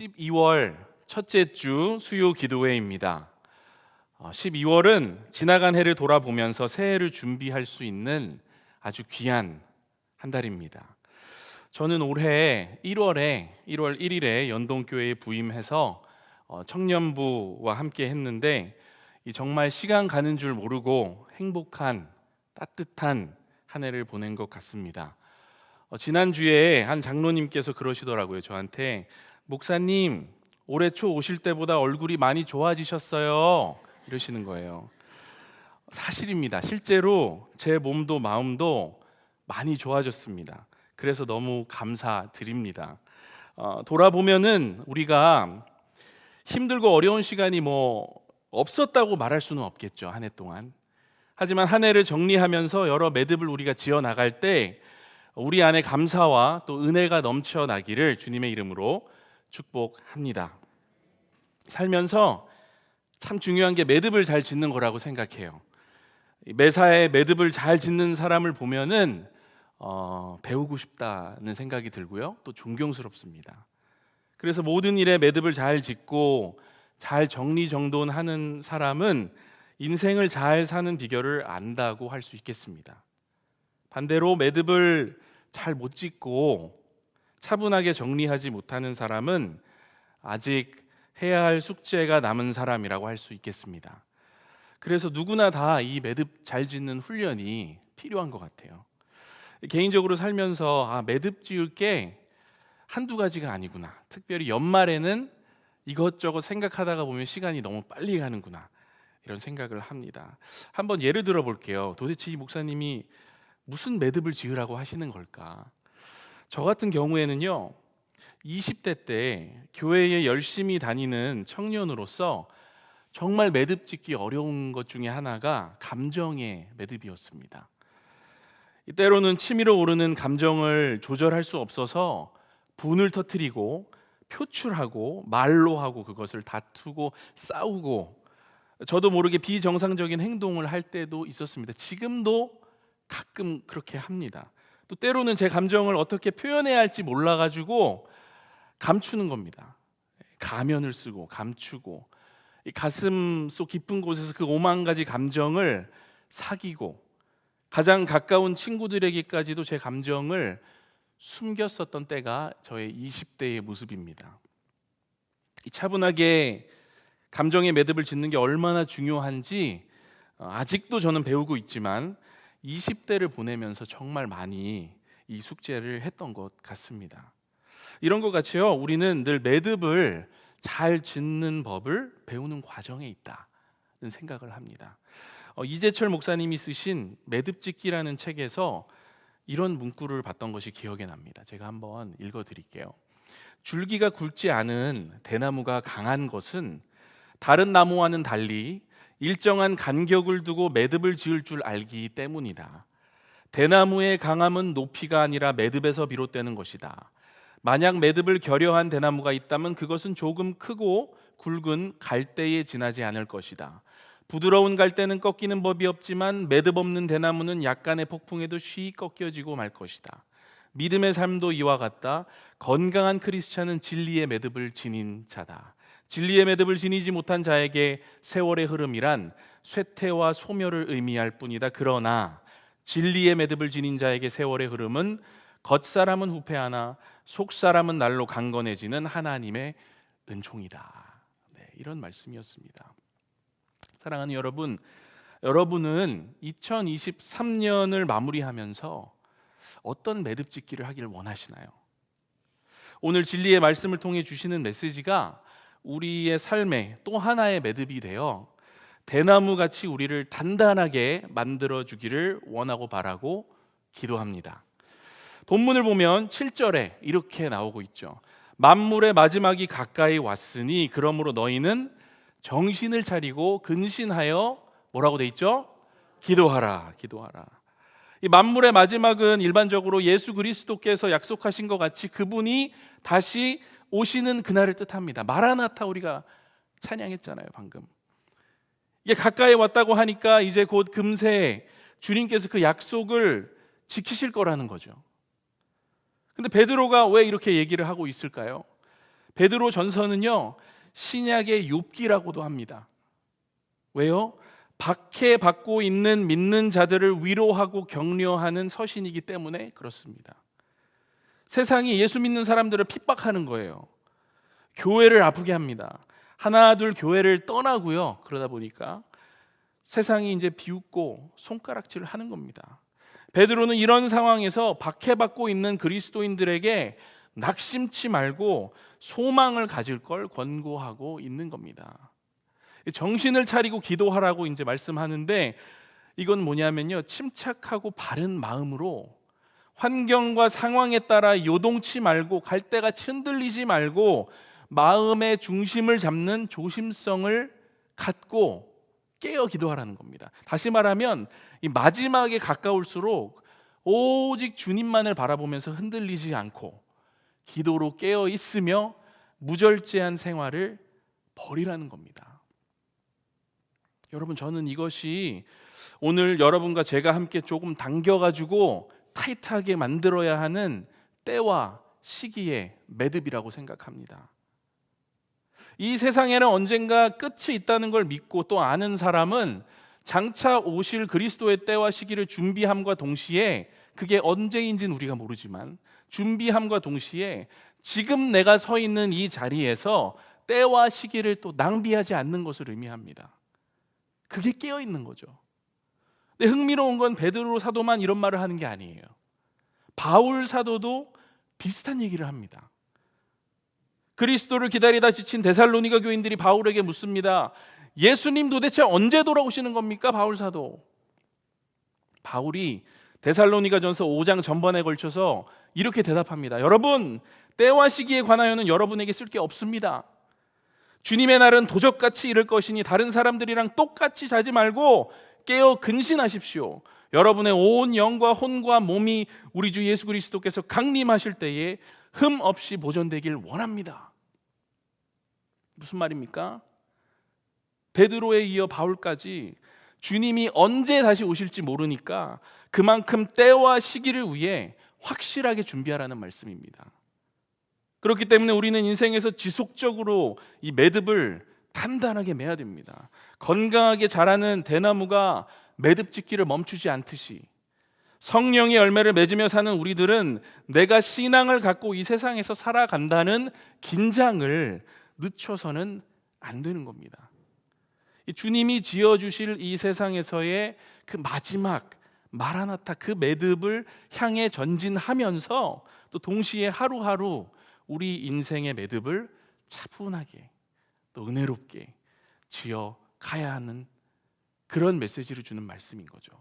12월 첫째 주 수요 기도회입니다. 12월은 지나간 해를 돌아보면서 새해를 준비할 수 있는 아주 귀한 한 달입니다. 저는 올해 1월 1일에 연동교회에 부임해서 청년부와 함께 했는데 정말 시간 가는 줄 모르고 행복한 따뜻한 한 해를 보낸 것 같습니다. 지난주에 한 장로님께서 그러시더라고요. 저한테 목사님 올해 초 오실 때보다 얼굴이 많이 좋아지셨어요 이러시는 거예요. 사실입니다. 실제로 제 몸도 마음도 많이 좋아졌습니다. 그래서 너무 감사드립니다. 돌아보면은 우리가 힘들고 어려운 시간이 없었다고 말할 수는 없겠죠. 한 해 동안. 하지만 한 해를 정리하면서 여러 매듭을 우리가 지어 나갈 때 우리 안에 감사와 또 은혜가 넘쳐나기를 주님의 이름으로 축복합니다. 살면서 참 중요한 게 매듭을 잘 짓는 거라고 생각해요. 매사에 매듭을 잘 짓는 사람을 보면은 배우고 싶다는 생각이 들고요, 또 존경스럽습니다. 그래서 모든 일에 매듭을 잘 짓고 잘 정리정돈하는 사람은 인생을 잘 사는 비결을 안다고 할 수 있겠습니다. 반대로 매듭을 잘 못 짓고 차분하게 정리하지 못하는 사람은 아직 해야 할 숙제가 남은 사람이라고 할 수 있겠습니다. 그래서 누구나 다 이 매듭 잘 짓는 훈련이 필요한 것 같아요. 개인적으로 살면서 매듭 지을 게 한두 가지가 아니구나, 특별히 연말에는 이것저것 생각하다가 보면 시간이 너무 빨리 가는구나, 이런 생각을 합니다. 한번 예를 들어 볼게요. 도대체 이 목사님이 무슨 매듭을 지으라고 하시는 걸까? 저 같은 경우에는요, 20대 때 교회에 열심히 다니는 청년으로서 정말 매듭 짓기 어려운 것 중에 하나가 감정의 매듭이었습니다. 때로는 치밀어 오르는 감정을 조절할 수 없어서 분을 터뜨리고 표출하고 말로 하고 그것을 다투고 싸우고, 저도 모르게 비정상적인 행동을 할 때도 있었습니다. 지금도 가끔 그렇게 합니다. 또 때로는 제 감정을 어떻게 표현해야 할지 몰라가지고 감추는 겁니다. 가면을 쓰고 감추고, 이 가슴 속 깊은 곳에서 그 5만 가지 감정을 사귀고, 가장 가까운 친구들에게까지도 제 감정을 숨겼었던 때가 저의 20대의 모습입니다. 이 차분하게 감정의 매듭을 짓는 게 얼마나 중요한지 아직도 저는 배우고 있지만 20대를 보내면서 정말 많이 이 숙제를 했던 것 같습니다. 이런 것 같이요, 우리는 늘 매듭을 잘 짓는 법을 배우는 과정에 있다는 생각을 합니다. 이재철 목사님이 쓰신 매듭짓기라는 책에서 이런 문구를 봤던 것이 기억에 납니다. 제가 한번 읽어드릴게요. 줄기가 굵지 않은 대나무가 강한 것은 다른 나무와는 달리 일정한 간격을 두고 매듭을 지을 줄 알기 때문이다. 대나무의 강함은 높이가 아니라 매듭에서 비롯되는 것이다. 만약 매듭을 결여한 대나무가 있다면 그것은 조금 크고 굵은 갈대에 지나지 않을 것이다. 부드러운 갈대는 꺾이는 법이 없지만 매듭 없는 대나무는 약간의 폭풍에도 쉬이 꺾여지고 말 것이다. 믿음의 삶도 이와 같다. 건강한 크리스찬은 진리의 매듭을 지닌 자다. 진리의 매듭을 지니지 못한 자에게 세월의 흐름이란 쇠퇴와 소멸을 의미할 뿐이다. 그러나 진리의 매듭을 지닌 자에게 세월의 흐름은 겉사람은 후패하나 속사람은 날로 강건해지는 하나님의 은총이다. 이런 말씀이었습니다. 사랑하는 여러분, 여러분은 2023년을 마무리하면서 어떤 매듭 짓기를 하기를 원하시나요? 오늘 진리의 말씀을 통해 주시는 메시지가 우리의 삶에 또 하나의 매듭이 되어 대나무같이 우리를 단단하게 만들어 주기를 원하고 바라고 기도합니다. 본문을 보면 7절에 이렇게 나오고 있죠. 만물의 마지막이 가까이 왔으니 그러므로 너희는 정신을 차리고 근신하여 뭐라고 돼 있죠? 기도하라, 기도하라. 이 만물의 마지막은 일반적으로 예수 그리스도께서 약속하신 것 같이 그분이 다시 오시는 그날을 뜻합니다. 마라나타 우리가 찬양했잖아요, 방금. 이게 가까이 왔다고 하니까 이제 곧 금세 주님께서 그 약속을 지키실 거라는 거죠. 근데 베드로가 왜 이렇게 얘기를 하고 있을까요? 베드로 전서는요, 신약의 욥기라고도 합니다. 왜요? 박해받고 있는 믿는 자들을 위로하고 격려하는 서신이기 때문에 그렇습니다. 세상이 예수 믿는 사람들을 핍박하는 거예요. 교회를 아프게 합니다. 하나 둘 교회를 떠나고요. 그러다 보니까 세상이 이제 비웃고 손가락질을 하는 겁니다. 베드로는 이런 상황에서 박해받고 있는 그리스도인들에게 낙심치 말고 소망을 가질 걸 권고하고 있는 겁니다. 정신을 차리고 기도하라고 이제 말씀하는데, 이건 뭐냐면요, 침착하고 바른 마음으로 환경과 상황에 따라 요동치 말고 갈대같이 흔들리지 말고 마음의 중심을 잡는 조심성을 갖고 깨어 기도하라는 겁니다. 다시 말하면 이 마지막에 가까울수록 오직 주님만을 바라보면서 흔들리지 않고 기도로 깨어 있으며 무절제한 생활을 버리라는 겁니다. 여러분, 저는 이것이 오늘 여러분과 제가 함께 조금 당겨가지고 타이트하게 만들어야 하는 때와 시기의 매듭이라고 생각합니다. 이 세상에는 언젠가 끝이 있다는 걸 믿고 또 아는 사람은 장차 오실 그리스도의 때와 시기를 준비함과 동시에, 그게 언제인지는 우리가 모르지만 준비함과 동시에 지금 내가 서 있는 이 자리에서 때와 시기를 또 낭비하지 않는 것을 의미합니다. 그게 깨어 있는 거죠. 근데 흥미로운 건 베드로 사도만 이런 말을 하는 게 아니에요. 바울 사도도 비슷한 얘기를 합니다. 그리스도를 기다리다 지친 데살로니가 교인들이 바울에게 묻습니다. 예수님 도대체 언제 돌아오시는 겁니까? 바울 사도. 바울이 데살로니가전서 5장 전반에 걸쳐서 이렇게 대답합니다. 여러분, 때와 시기에 관하여는 여러분에게 쓸 게 없습니다. 주님의 날은 도적같이 이를 것이니 다른 사람들이랑 똑같이 자지 말고 깨어 근신하십시오. 여러분의 온 영과 혼과 몸이 우리 주 예수 그리스도께서 강림하실 때에 흠 없이 보존되길 원합니다. 무슨 말입니까? 베드로에 이어 바울까지 주님이 언제 다시 오실지 모르니까 그만큼 때와 시기를 위해 확실하게 준비하라는 말씀입니다. 그렇기 때문에 우리는 인생에서 지속적으로 이 매듭을 단단하게 매야 됩니다. 건강하게 자라는 대나무가 매듭 짓기를 멈추지 않듯이 성령의 열매를 맺으며 사는 우리들은 내가 신앙을 갖고 이 세상에서 살아간다는 긴장을 늦춰서는 안 되는 겁니다. 주님이 지어주실 이 세상에서의 그 마지막 마라나타, 그 매듭을 향해 전진하면서 또 동시에 하루하루 우리 인생의 매듭을 차분하게 또 은혜롭게 지어 가야 하는 그런 메시지를 주는 말씀인 거죠.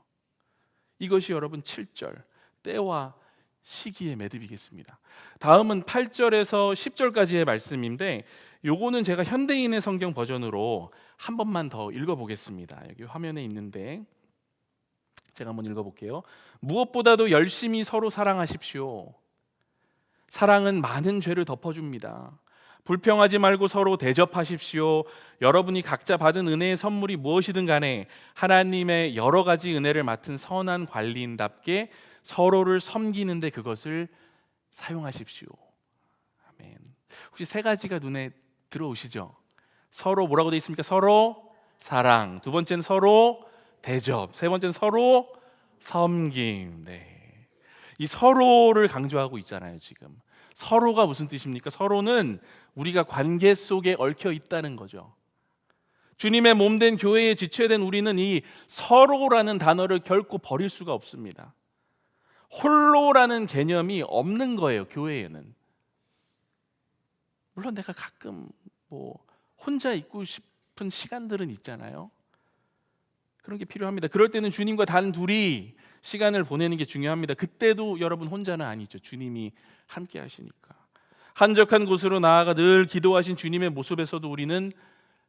이것이 여러분 7절 때와 시기의 매듭이겠습니다. 다음은 8절에서 10절까지의 말씀인데, 요거는 제가 현대인의 성경 버전으로 한 번만 더 읽어보겠습니다. 여기 화면에 있는데 제가 한번 읽어볼게요. 무엇보다도 열심히 서로 사랑하십시오. 사랑은 많은 죄를 덮어줍니다. 불평하지 말고 서로 대접하십시오. 여러분이 각자 받은 은혜의 선물이 무엇이든 간에 하나님의 여러 가지 은혜를 맡은 선한 관리인답게 서로를 섬기는데 그것을 사용하십시오. 아멘. 혹시 세 가지가 눈에 들어오시죠? 서로 뭐라고 되어 있습니까? 서로 사랑, 두 번째는 서로 대접, 세 번째는 서로 섬김. 네. 이 서로를 강조하고 있잖아요. 지금 서로가 무슨 뜻입니까? 서로는 우리가 관계 속에 얽혀 있다는 거죠. 주님의 몸된 교회에 지체된 우리는 이 서로라는 단어를 결코 버릴 수가 없습니다. 홀로라는 개념이 없는 거예요, 교회에는. 물론 내가 가끔 혼자 있고 싶은 시간들은 있잖아요. 그런 게 필요합니다. 그럴 때는 주님과 단 둘이 시간을 보내는 게 중요합니다. 그때도 여러분 혼자는 아니죠. 주님이 함께 하시니까. 한적한 곳으로 나아가 늘 기도하신 주님의 모습에서도 우리는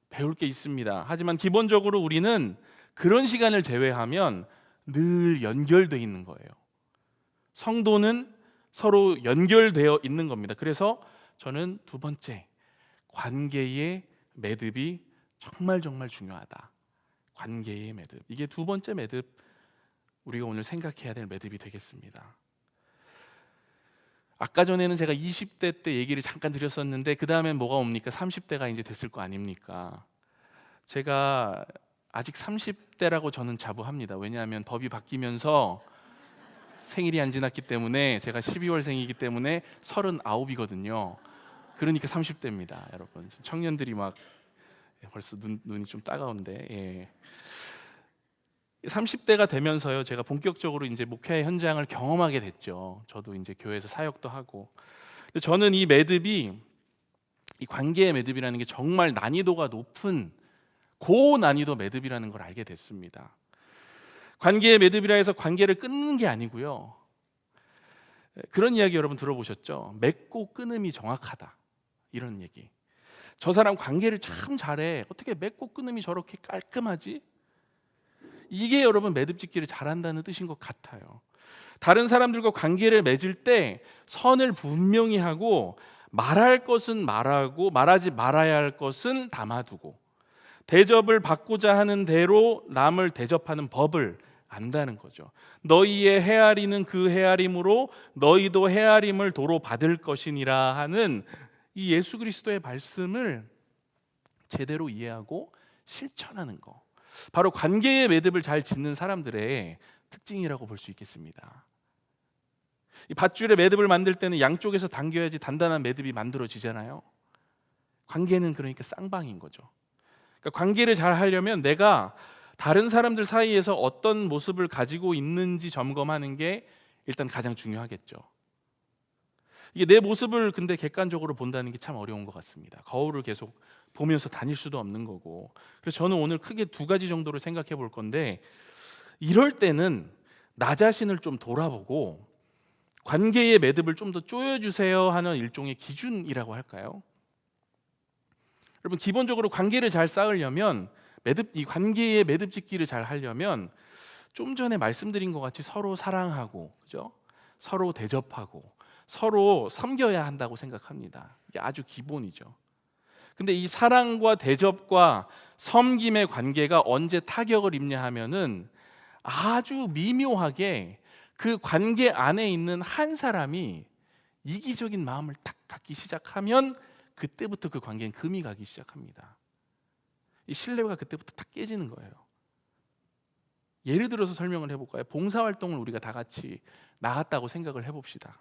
배울 게 있습니다. 하지만 기본적으로 우리는 그런 시간을 제외하면 늘 연결되어 있는 거예요. 성도는 서로 연결되어 있는 겁니다. 그래서 저는 두 번째, 관계의 매듭이 정말 중요하다. 관계의 매듭. 이게 두 번째 매듭, 우리가 오늘 생각해야 될 매듭이 되겠습니다. 아까 전에는 제가 20대 때 얘기를 잠깐 드렸었는데 그 다음엔 뭐가 옵니까? 30대가 이제 됐을 거 아닙니까? 제가 아직 30대라고 저는 자부합니다. 왜냐하면 법이 바뀌면서 생일이 안 지났기 때문에, 제가 12월생이기 때문에 39이거든요. 그러니까 30대입니다, 여러분. 청년들이 막 벌써 눈이 좀 따가운데, 예. 30대가 되면서요, 제가 본격적으로 이제 목회 현장을 경험하게 됐죠. 저도 이제 교회에서 사역도 하고. 근데 저는 이 매듭이, 이 관계의 매듭이라는 게 정말 난이도가 높은 고난이도 매듭이라는 걸 알게 됐습니다. 관계의 매듭이라 해서 관계를 끊는 게 아니고요. 그런 이야기 여러분 들어보셨죠? 맺고 끊음이 정확하다, 이런 얘기. 저 사람 관계를 참 잘해, 어떻게 맺고 끊음이 저렇게 깔끔하지? 이게 여러분 매듭 짓기를 잘한다는 뜻인 것 같아요. 다른 사람들과 관계를 맺을 때 선을 분명히 하고, 말할 것은 말하고 말하지 말아야 할 것은 담아두고, 대접을 받고자 하는 대로 남을 대접하는 법을 안다는 거죠. 너희의 헤아리는 그 헤아림으로 너희도 헤아림을 도로 받을 것이니라 하는 이 예수 그리스도의 말씀을 제대로 이해하고 실천하는 거, 바로 관계의 매듭을 잘 짓는 사람들의 특징이라고 볼 수 있겠습니다. 이 밧줄의 매듭을 만들 때는 양쪽에서 당겨야지 단단한 매듭이 만들어지잖아요. 관계는 그러니까 쌍방인 거죠. 그러니까 관계를 잘 하려면 내가 다른 사람들 사이에서 어떤 모습을 가지고 있는지 점검하는 게 일단 가장 중요하겠죠. 이게 내 모습을 근데 객관적으로 본다는 게 참 어려운 것 같습니다. 거울을 계속 보면서 다닐 수도 없는 거고. 그래서 저는 오늘 크게 두 가지 정도를 생각해 볼 건데, 이럴 때는 나 자신을 좀 돌아보고 관계의 매듭을 좀 더 조여주세요 하는 일종의 기준이라고 할까요? 여러분, 기본적으로 관계를 잘 쌓으려면, 이 관계의 매듭 짓기를 잘 하려면 좀 전에 말씀드린 것 같이 서로 사랑하고, 그죠? 서로 대접하고 서로 섬겨야 한다고 생각합니다. 이게 아주 기본이죠. 근데 이 사랑과 대접과 섬김의 관계가 언제 타격을 입냐 하면은 아주 미묘하게 그 관계 안에 있는 한 사람이 이기적인 마음을 딱 갖기 시작하면 그때부터 그 관계는 금이 가기 시작합니다. 이 신뢰가 그때부터 딱 깨지는 거예요. 예를 들어서 설명을 해볼까요? 봉사활동을 우리가 다 같이 나갔다고 생각을 해봅시다.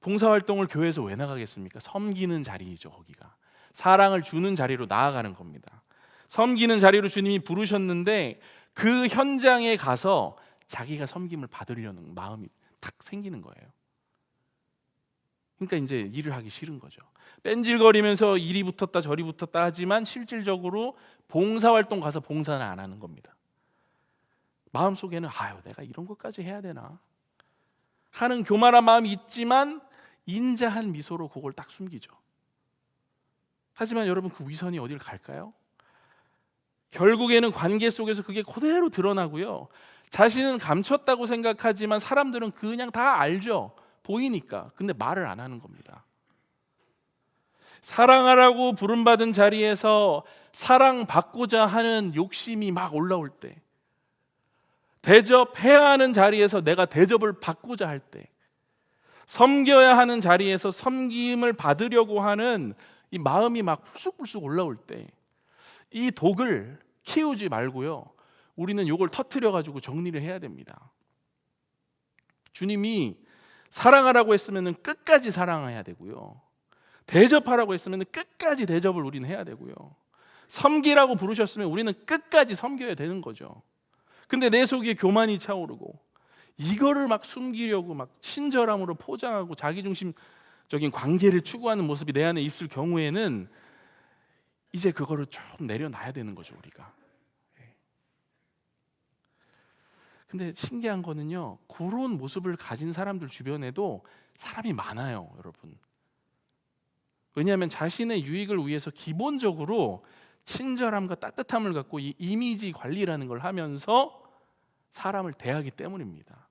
봉사활동을 교회에서 왜 나가겠습니까? 섬기는 자리이죠. 거기가 사랑을 주는 자리로 나아가는 겁니다. 섬기는 자리로 주님이 부르셨는데 그 현장에 가서 자기가 섬김을 받으려는 마음이 탁 생기는 거예요. 그러니까 이제 일을 하기 싫은 거죠. 뺀질거리면서 이리 붙었다 저리 붙었다 하지만 실질적으로 봉사활동 가서 봉사는 안 하는 겁니다. 마음속에는 아유, 내가 이런 것까지 해야 되나 하는 교만한 마음이 있지만 인자한 미소로 그걸 딱 숨기죠. 하지만 여러분, 그 위선이 어딜 갈까요? 결국에는 관계 속에서 그게 그대로 드러나고요. 자신은 감췄다고 생각하지만 사람들은 그냥 다 알죠. 보이니까. 근데 말을 안 하는 겁니다. 사랑하라고 부름받은 자리에서 사랑받고자 하는 욕심이 막 올라올 때, 대접해야 하는 자리에서 내가 대접을 받고자 할 때, 섬겨야 하는 자리에서 섬김을 받으려고 하는 이 마음이 막 불쑥불쑥 올라올 때, 이 독을 키우지 말고요, 우리는 이걸 터뜨려가지고 정리를 해야 됩니다. 주님이 사랑하라고 했으면 끝까지 사랑해야 되고요, 대접하라고 했으면 끝까지 대접을 우리는 해야 되고요, 섬기라고 부르셨으면 우리는 끝까지 섬겨야 되는 거죠. 근데 내 속에 교만이 차오르고 이거를 막 숨기려고 막 친절함으로 포장하고 자기중심적인 관계를 추구하는 모습이 내 안에 있을 경우에는 이제 그거를 좀 내려놔야 되는 거죠, 우리가. 근데 신기한 거는요, 그런 모습을 가진 사람들 주변에도 사람이 많아요, 여러분. 왜냐하면 자신의 유익을 위해서 기본적으로 친절함과 따뜻함을 갖고 이 이미지 관리라는 걸 하면서 사람을 대하기 때문입니다.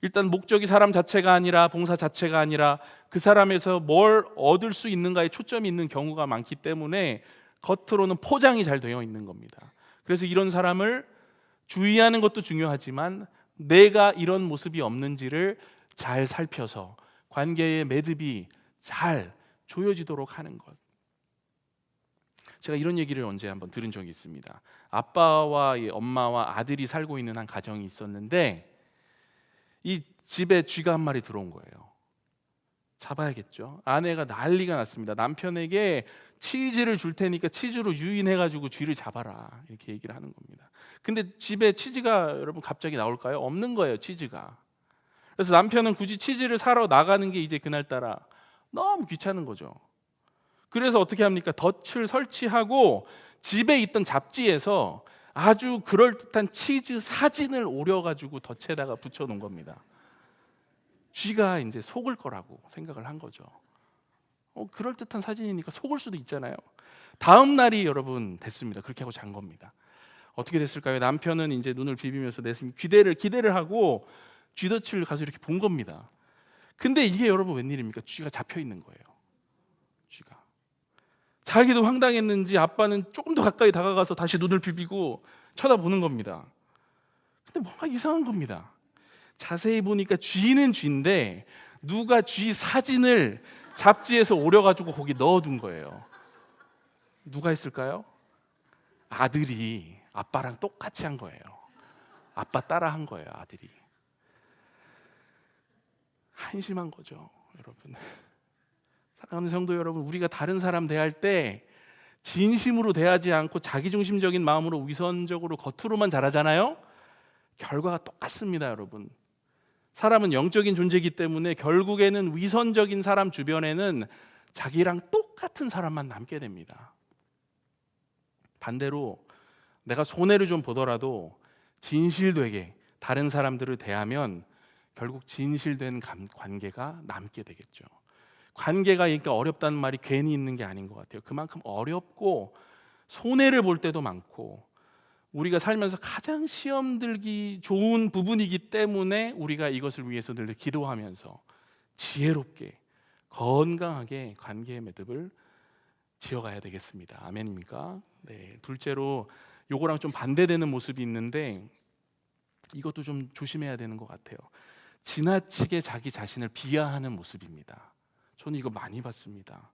일단 목적이 사람 자체가 아니라, 봉사 자체가 아니라 그 사람에서 뭘 얻을 수 있는가에 초점이 있는 경우가 많기 때문에 겉으로는 포장이 잘 되어 있는 겁니다. 그래서 이런 사람을 주의하는 것도 중요하지만 내가 이런 모습이 없는지를 잘 살펴서 관계의 매듭이 잘 조여지도록 하는 것. 제가 이런 얘기를 언제 한번 들은 적이 있습니다. 아빠와 이 엄마와 아들이 살고 있는 한 가정이 있었는데 이 집에 쥐가 한 마리 들어온 거예요. 잡아야겠죠. 아내가 난리가 났습니다. 남편에게 치즈를 줄 테니까 치즈로 유인해가지고 쥐를 잡아라, 이렇게 얘기를 하는 겁니다. 근데 집에 치즈가 여러분 갑자기 나올까요? 없는 거예요, 치즈가. 그래서 남편은 굳이 치즈를 사러 나가는 게 이제 그날따라 너무 귀찮은 거죠. 그래서 어떻게 합니까? 덫을 설치하고 집에 있던 잡지에서 아주 그럴듯한 치즈 사진을 오려가지고 덫에다가 붙여놓은 겁니다. 쥐가 이제 속을 거라고 생각을 한 거죠. 그럴듯한 사진이니까 속을 수도 있잖아요. 다음 날이 여러분 됐습니다. 그렇게 하고 잔 겁니다. 어떻게 됐을까요? 남편은 이제 눈을 비비면서 기대를 하고 쥐덫을 가서 이렇게 본 겁니다. 근데 이게 여러분 웬일입니까? 쥐가 잡혀 있는 거예요. 쥐가. 자기도 황당했는지 아빠는 조금 더 가까이 다가가서 다시 눈을 비비고 쳐다보는 겁니다. 근데 뭔가 이상한 겁니다. 자세히 보니까 쥐는 쥐인데 누가 쥐 사진을 잡지에서 오려가지고 거기 넣어둔 거예요. 누가 했을까요? 아들이 아빠랑 똑같이 한 거예요. 아빠 따라 한 거예요, 아들이. 한심한 거죠, 여러분. 사랑하는 성도 여러분, 우리가 다른 사람 대할 때 진심으로 대하지 않고 자기중심적인 마음으로 위선적으로 겉으로만 잘하잖아요. 결과가 똑같습니다, 여러분. 사람은 영적인 존재이기 때문에 결국에는 위선적인 사람 주변에는 자기랑 똑같은 사람만 남게 됩니다. 반대로 내가 손해를 좀 보더라도 진실되게 다른 사람들을 대하면 결국 진실된 관계가 남게 되겠죠. 관계가 그러니까 어렵다는 말이 괜히 있는 게 아닌 것 같아요. 그만큼 어렵고 손해를 볼 때도 많고 우리가 살면서 가장 시험 들기 좋은 부분이기 때문에 우리가 이것을 위해서 늘 기도하면서 지혜롭게 건강하게 관계의 매듭을 지어가야 되겠습니다. 아멘입니까? 네. 둘째로 요거랑 좀 반대되는 모습이 있는데 이것도 좀 조심해야 되는 것 같아요. 지나치게 자기 자신을 비하하는 모습입니다. 저는 이거 많이 봤습니다.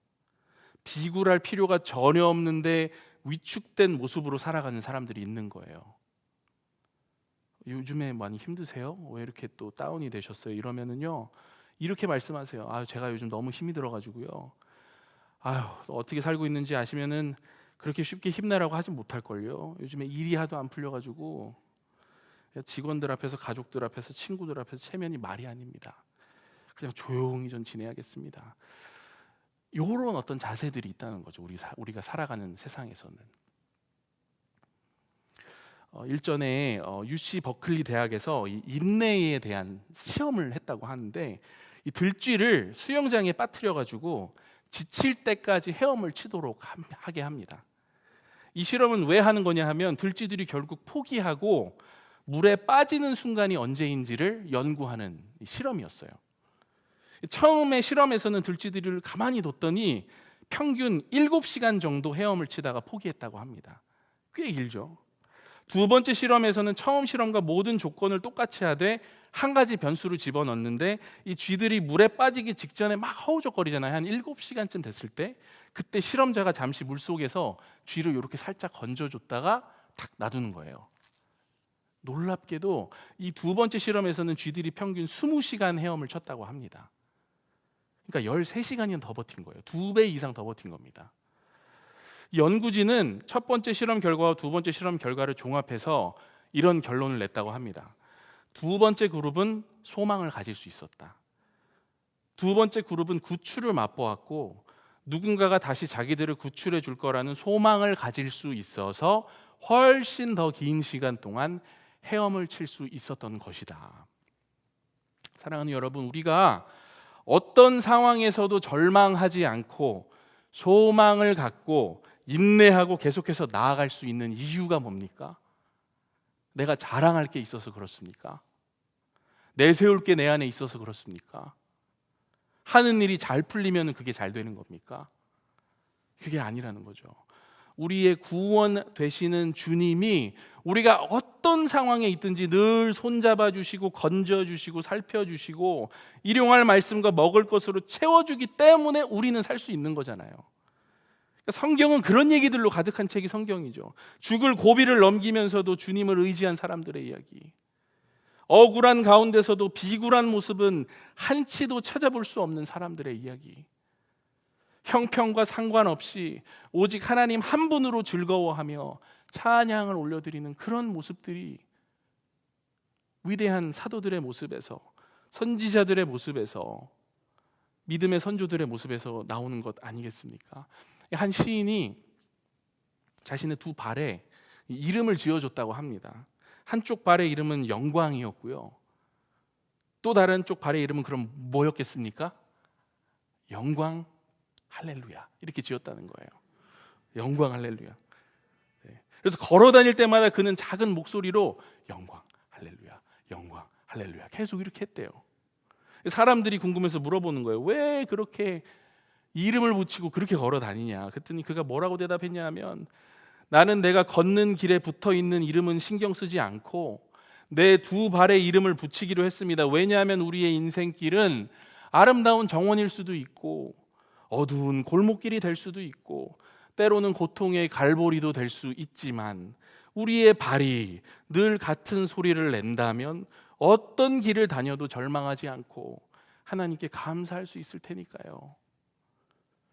비굴할 필요가 전혀 없는데 위축된 모습으로 살아가는 사람들이 있는 거예요. 요즘에 많이 힘드세요? 왜 이렇게 또 다운이 되셨어요? 이러면은요, 이렇게 말씀하세요. 제가 요즘 너무 힘이 들어가지고요. 어떻게 살고 있는지 아시면은 그렇게 쉽게 힘내라고 하지 못할걸요. 요즘에 일이 하도 안 풀려가지고 직원들 앞에서, 가족들 앞에서, 친구들 앞에서 체면이 말이 아닙니다. 그냥 조용히 전 지내야겠습니다. 이런 어떤 자세들이 있다는 거죠. 우리가 살아가는 세상에서는. 일전에 UC 버클리 대학에서 이 인내에 대한 시험을 했다고 하는데 이 들쥐를 수영장에 빠뜨려가지고 지칠 때까지 헤엄을 치도록 하게 합니다. 이 실험은 왜 하는 거냐 하면 들쥐들이 결국 포기하고 물에 빠지는 순간이 언제인지를 연구하는 실험이었어요. 처음에 실험에서는 들쥐들을 가만히 뒀더니 평균 7시간 정도 헤엄을 치다가 포기했다고 합니다. 꽤 길죠. 두 번째 실험에서는 처음 실험과 모든 조건을 똑같이 하되 한 가지 변수를 집어넣는데 이 쥐들이 물에 빠지기 직전에 막 허우적거리잖아요. 한 7시간쯤 됐을 때 그때 실험자가 잠시 물속에서 쥐를 이렇게 살짝 건져줬다가 탁 놔두는 거예요. 놀랍게도 이 두 번째 실험에서는 쥐들이 평균 20시간 헤엄을 쳤다고 합니다. 그러니까 13시간이나 더 버틴 거예요. 2배 이상 더 버틴 겁니다. 연구진은 첫 번째 실험 결과와 두 번째 실험 결과를 종합해서 이런 결론을 냈다고 합니다. 두 번째 그룹은 소망을 가질 수 있었다. 두 번째 그룹은 구출을 맛보았고 누군가가 다시 자기들을 구출해 줄 거라는 소망을 가질 수 있어서 훨씬 더 긴 시간 동안 헤엄을 칠 수 있었던 것이다. 사랑하는 여러분, 우리가 어떤 상황에서도 절망하지 않고 소망을 갖고 인내하고 계속해서 나아갈 수 있는 이유가 뭡니까? 내가 자랑할 게 있어서 그렇습니까? 내세울 게 내 안에 있어서 그렇습니까? 하는 일이 잘 풀리면 그게 잘 되는 겁니까? 그게 아니라는 거죠. 우리의 구원 되시는 주님이 우리가 어떤 상황에 있든지 늘 손잡아 주시고 건져 주시고 살펴 주시고 일용할 말씀과 먹을 것으로 채워 주기 때문에 우리는 살 수 있는 거잖아요. 그러니까 성경은 그런 얘기들로 가득한 책이 성경이죠. 죽을 고비를 넘기면서도 주님을 의지한 사람들의 이야기. 억울한 가운데서도 비굴한 모습은 한치도 찾아볼 수 없는 사람들의 이야기. 형편과 상관없이 오직 하나님 한 분으로 즐거워하며 찬양을 올려드리는 그런 모습들이 위대한 사도들의 모습에서, 선지자들의 모습에서, 믿음의 선조들의 모습에서 나오는 것 아니겠습니까? 한 시인이 자신의 두 발에 이름을 지어줬다고 합니다. 한쪽 발의 이름은 영광이었고요, 또 다른 쪽 발의 이름은 그럼 뭐였겠습니까? 영광 할렐루야, 이렇게 지었다는 거예요. 영광 할렐루야. 네. 그래서 걸어 다닐 때마다 그는 작은 목소리로 영광 할렐루야, 영광 할렐루야 계속 이렇게 했대요. 사람들이 궁금해서 물어보는 거예요. 왜 그렇게 이름을 붙이고 그렇게 걸어 다니냐? 그랬더니 그가 뭐라고 대답했냐 하면, 나는 내가 걷는 길에 붙어 있는 이름은 신경 쓰지 않고 내 두 발의 이름을 붙이기로 했습니다. 왜냐하면 우리의 인생길은 아름다운 정원일 수도 있고 어두운 골목길이 될 수도 있고 때로는 고통의 갈보리도 될 수 있지만 우리의 발이 늘 같은 소리를 낸다면 어떤 길을 다녀도 절망하지 않고 하나님께 감사할 수 있을 테니까요.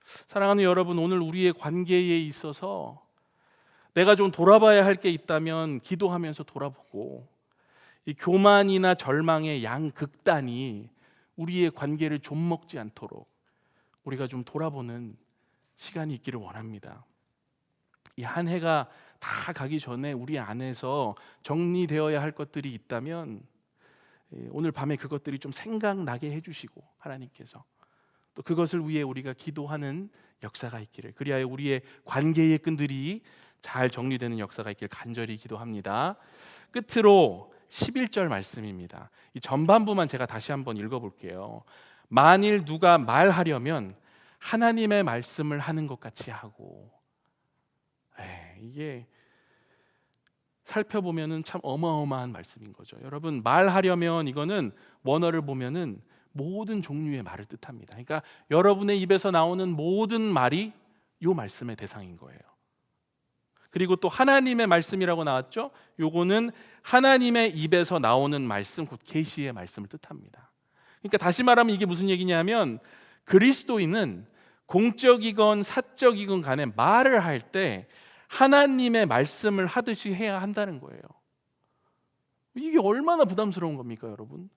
사랑하는 여러분, 오늘 우리의 관계에 있어서 내가 좀 돌아봐야 할 게 있다면 기도하면서 돌아보고, 이 교만이나 절망의 양극단이 우리의 관계를 좀먹지 않도록 우리가 좀 돌아보는 시간이 있기를 원합니다. 이 한 해가 다 가기 전에 우리 안에서 정리되어야 할 것들이 있다면 오늘 밤에 그것들이 좀 생각나게 해주시고, 하나님께서 또 그것을 위해 우리가 기도하는 역사가 있기를, 그리하여 우리의 관계의 끈들이 잘 정리되는 역사가 있기를 간절히 기도합니다. 끝으로 11절 말씀입니다. 이 전반부만 제가 다시 한번 읽어볼게요. 만일 누가 말하려면 하나님의 말씀을 하는 것 같이 하고. 이게 살펴보면은 참 어마어마한 말씀인 거죠. 여러분, 말하려면 이거는 원어를 보면은 모든 종류의 말을 뜻합니다. 그러니까 여러분의 입에서 나오는 모든 말이 이 말씀의 대상인 거예요. 그리고 또 하나님의 말씀이라고 나왔죠. 요거는 하나님의 입에서 나오는 말씀, 곧 계시의 말씀을 뜻합니다. 그러니까 다시 말하면 이게 무슨 얘기냐면, 그리스도인은 공적이건 사적이건 간에 말을 할 때 하나님의 말씀을 하듯이 해야 한다는 거예요. 이게 얼마나 부담스러운 겁니까, 여러분?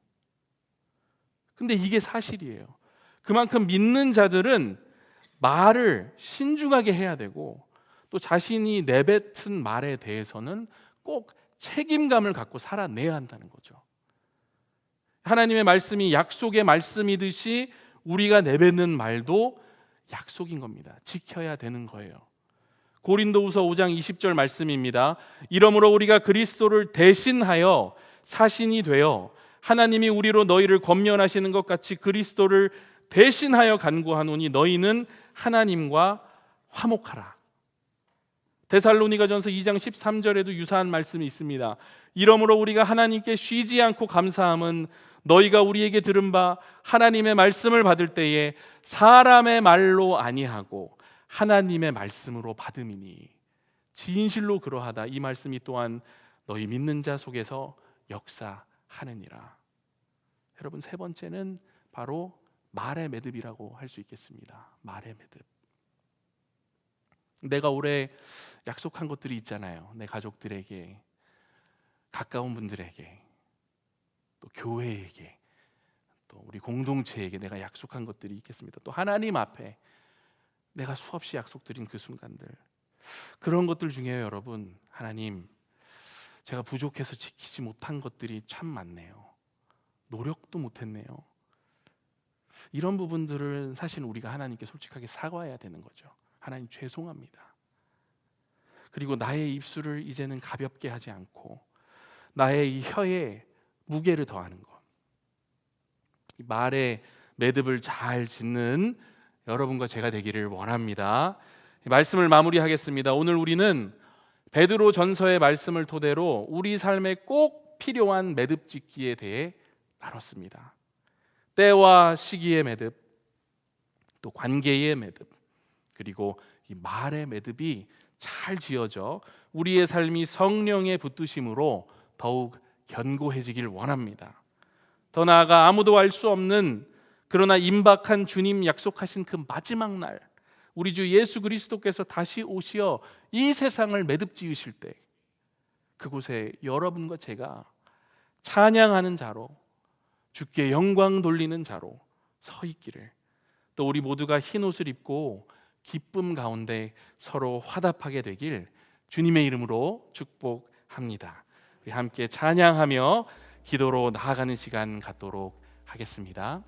근데 이게 사실이에요. 그만큼 믿는 자들은 말을 신중하게 해야 되고, 또 자신이 내뱉은 말에 대해서는 꼭 책임감을 갖고 살아내야 한다는 거죠. 하나님의 말씀이 약속의 말씀이듯이 우리가 내뱉는 말도 약속인 겁니다. 지켜야 되는 거예요. 고린도후서 5장 20절 말씀입니다. 이러므로 우리가 그리스도를 대신하여 사신이 되어 하나님이 우리로 너희를 권면하시는 것 같이 그리스도를 대신하여 간구하노니 너희는 하나님과 화목하라. 데살로니가전서 2장 13절에도 유사한 말씀이 있습니다. 이러므로 우리가 하나님께 쉬지 않고 감사함은 너희가 우리에게 들은 바 하나님의 말씀을 받을 때에 사람의 말로 아니하고 하나님의 말씀으로 받음이니 진실로 그러하다. 이 말씀이 또한 너희 믿는 자 속에서 역사하느니라. 여러분, 세 번째는 바로 말의 매듭이라고 할 수 있겠습니다. 말의 매듭. 내가 올해 약속한 것들이 있잖아요. 내 가족들에게, 가까운 분들에게, 또 교회에게, 또 우리 공동체에게 내가 약속한 것들이 있겠습니다. 또 하나님 앞에 내가 수없이 약속드린 그 순간들, 그런 것들 중에 여러분, 하나님, 제가 부족해서 지키지 못한 것들이 참 많네요. 노력도 못했네요. 이런 부분들은 사실 우리가 하나님께 솔직하게 사과해야 되는 거죠. 하나님, 죄송합니다. 그리고 나의 입술을 이제는 가볍게 하지 않고 나의 이 혀에 무게를 더하는 것, 이 말의 매듭을 잘 짓는 여러분과 제가 되기를 원합니다. 말씀을 마무리하겠습니다. 오늘 우리는 베드로 전서의 말씀을 토대로 우리 삶에 꼭 필요한 매듭 짓기에 대해 나눴습니다. 때와 시기의 매듭, 또 관계의 매듭, 그리고 이 말의 매듭이 잘 지어져 우리의 삶이 성령의 붙드심으로 더욱 견고해지길 원합니다. 더 나아가 아무도 알 수 없는 그러나 임박한 주님 약속하신 그 마지막 날, 우리 주 예수 그리스도께서 다시 오시어 이 세상을 매듭 지으실 때 그곳에 여러분과 제가 찬양하는 자로, 주께 영광 돌리는 자로 서 있기를, 또 우리 모두가 흰 옷을 입고 기쁨 가운데 서로 화답하게 되길 주님의 이름으로 축복합니다. 우리 함께 찬양하며 기도로 나아가는 시간 갖도록 하겠습니다.